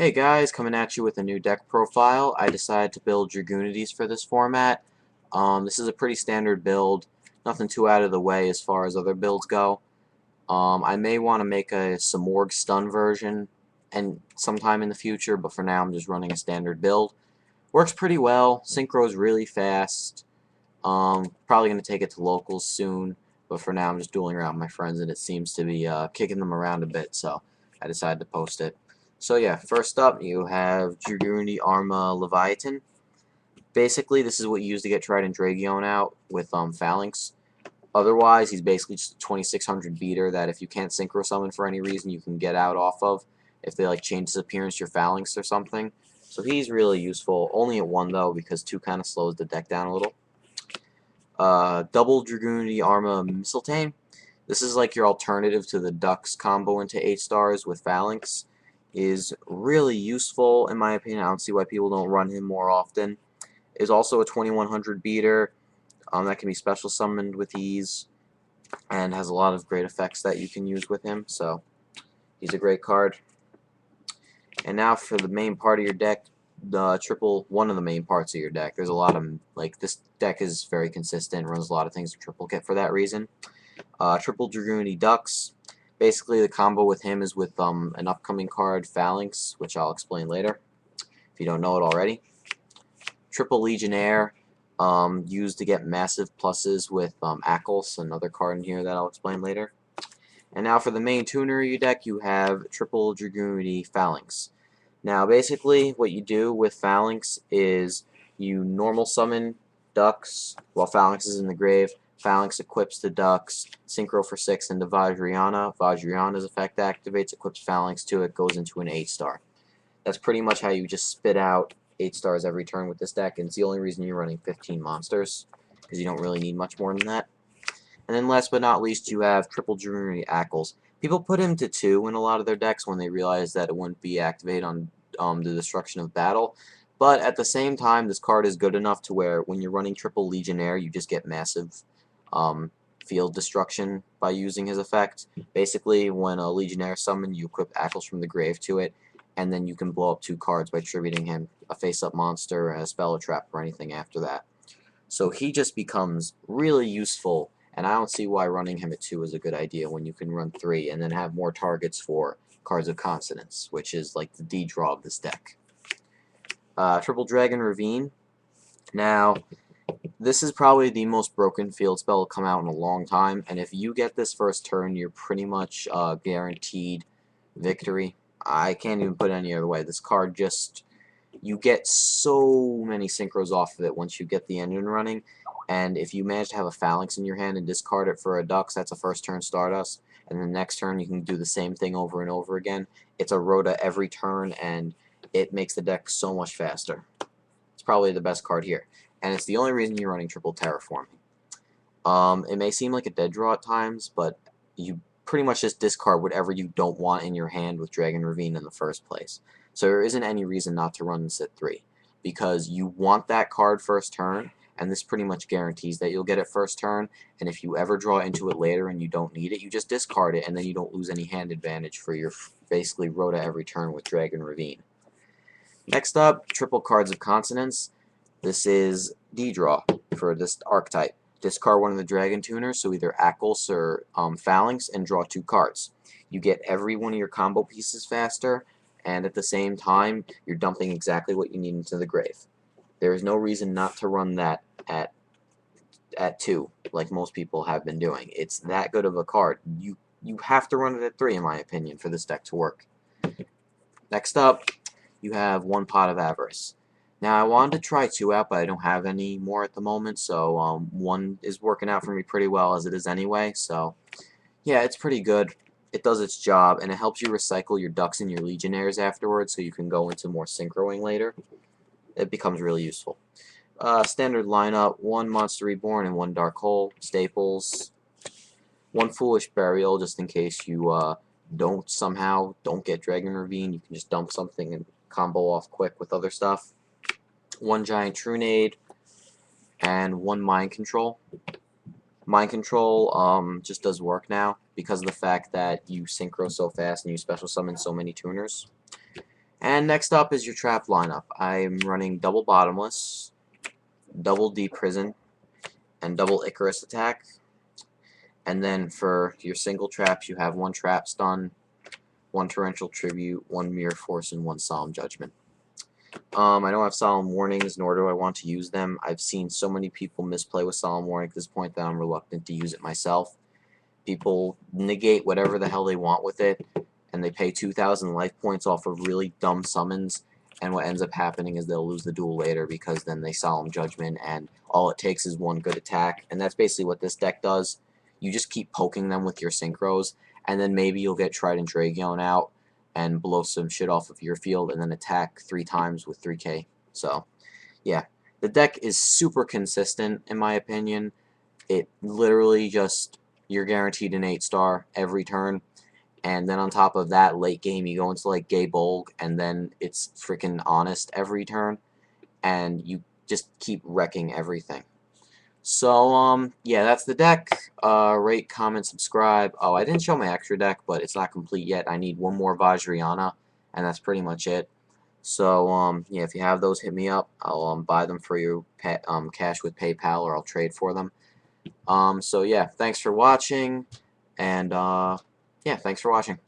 Hey guys, coming at you with a new deck profile. I decided to build Dragunities for this format. This is a pretty standard build, nothing too out of the way as far as other builds go. I may want to make a Samorg stun version and sometime in the future, but for now I'm just running a standard build. Works pretty well, synchro's really fast. Probably going to take it to locals soon, but for now I'm just dueling around with my friends and it seems to be kicking them around a bit, so I decided to post it. So yeah, first up you have Dragunity Arma Leviathan. Basically, this is what you use to get Trident Dragion out with Phalanx. Otherwise, he's basically just a 2600 beater that if you can't synchro summon for any reason, you can get out off of. If they like change his appearance, your Phalanx or something. So he's really useful. Only at 1 though, because 2 kind of slows the deck down a little. Double Dragunity Arma Mistletoe. This is like your alternative to the Ducks combo into 8 stars with Phalanx. Is really useful in my opinion. I don't see why people don't run him more often. Is also a 2100 beater that can be special summoned with ease and has a lot of great effects that you can use with him. So he's a great card. And now for the main part of your deck, one of the main parts of your deck. There's a lot of, like, this deck is very consistent, runs a lot of things to triplicate for that reason. Triple Dragunity Ducks. Basically, the combo with him is with an upcoming card, Phalanx, which I'll explain later, if you don't know it already. Triple Legionnaire, used to get massive pluses with Ackles, another card in here that I'll explain later. And now for the main tuner of your deck, you have Triple Dragunity Phalanx. Now, basically, what you do with Phalanx is you normal summon Ducks while Phalanx is in the grave. Phalanx equips the Ducks, Synchro for 6 into Vajrayana. Vajrayana's effect activates, equips Phalanx to it, goes into an 8-star. That's pretty much how you just spit out 8 stars every turn with this deck, and it's the only reason you're running 15 monsters, because you don't really need much more than that. And then last but not least, you have Triple Dragunity Ackles. People put him to 2 in a lot of their decks when they realize that it wouldn't be activated on the destruction of battle. But at the same time, this card is good enough to where when you're running Triple Legionnaire, you just get massive field destruction by using his effect. Basically, when a Legionnaire summon, you equip Ackles from the grave to it, and then you can blow up 2 cards by tributing him a face-up monster, a spell, or trap, or anything after that. So he just becomes really useful, and I don't see why running him at 2 is a good idea when you can run 3 and then have more targets for cards of consonance, which is like the D draw of this deck. Triple Dragon Ravine. Now, this is probably the most broken field spell to come out in a long time, and if you get this first turn, you're pretty much guaranteed victory. I can't even put it any other way. This card just, you get so many synchros off of it once you get the engine running, and if you manage to have a Phalanx in your hand and discard it for a Dux, that's a first turn Stardust, and the next turn you can do the same thing over and over again. It's a Rhoda every turn, and it makes the deck so much faster. It's probably the best card here, and it's the only reason you're running Triple Terraforming. It may seem like a dead draw at times, but you pretty much just discard whatever you don't want in your hand with Dragon Ravine in the first place. So there isn't any reason not to run this at 3, because you want that card first turn, and this pretty much guarantees that you'll get it first turn, and if you ever draw into it later and you don't need it, you just discard it, and then you don't lose any hand advantage for your basically Rhoda every turn with Dragon Ravine. Next up, Triple Cards of Consonance. This is D-Draw for this archetype. Discard one of the Dragon Tuners, so either Ackles or Phalanx, and draw 2 cards. You get every one of your combo pieces faster, and at the same time, you're dumping exactly what you need into the grave. There is no reason not to run that at 2, like most people have been doing. It's that good of a card. You have to run it at 3, in my opinion, for this deck to work. Next up, you have One Pot of Avarice. Now, I wanted to try 2 out, but I don't have any more at the moment, so 1 is working out for me pretty well as it is anyway, so yeah, it's pretty good. It does its job, and it helps you recycle your Ducks and your Legionnaires afterwards, so you can go into more synchroing later. It becomes really useful. Standard lineup, 1 Monster Reborn and 1 Dark Hole. Staples. 1 Foolish Burial, just in case you don't get Dragon Ravine, you can just dump something and combo off quick with other stuff. 1 Giant Trunade, and 1 Mind Control. Mind Control just does work now because of the fact that you synchro so fast and you special summon so many tuners. And next up is your trap lineup. I'm running double bottomless, double deep prison, and double Icarus attack. And then for your single traps, you have one trap stun, one torrential tribute, one mirror force, and one solemn judgment. I don't have solemn warnings, nor do I want to use them. I've seen so many people misplay with solemn warning at this point that I'm reluctant to use it myself. People negate whatever the hell they want with it, and they pay 2,000 life points off of really dumb summons, and what ends up happening is they'll lose the duel later because then they solemn judgment, and all it takes is one good attack, and that's basically what this deck does. You just keep poking them with your synchros, and then maybe you'll get Trident Dragunity out and blow some shit off of your field, and then attack 3 times with 3k. So, yeah. The deck is super consistent, in my opinion. It literally just, you're guaranteed an 8-star every turn, and then on top of that, late game, you go into like Gay Bolg, and then it's freaking honest every turn, and you just keep wrecking everything. So, yeah, that's the deck. Rate, comment, subscribe. Oh, I didn't show my extra deck, but it's not complete yet. I need one more Vajrayana, and that's pretty much it. So, yeah, if you have those, hit me up. I'll buy them for you, cash with PayPal, or I'll trade for them. So yeah, thanks for watching, and yeah, thanks for watching.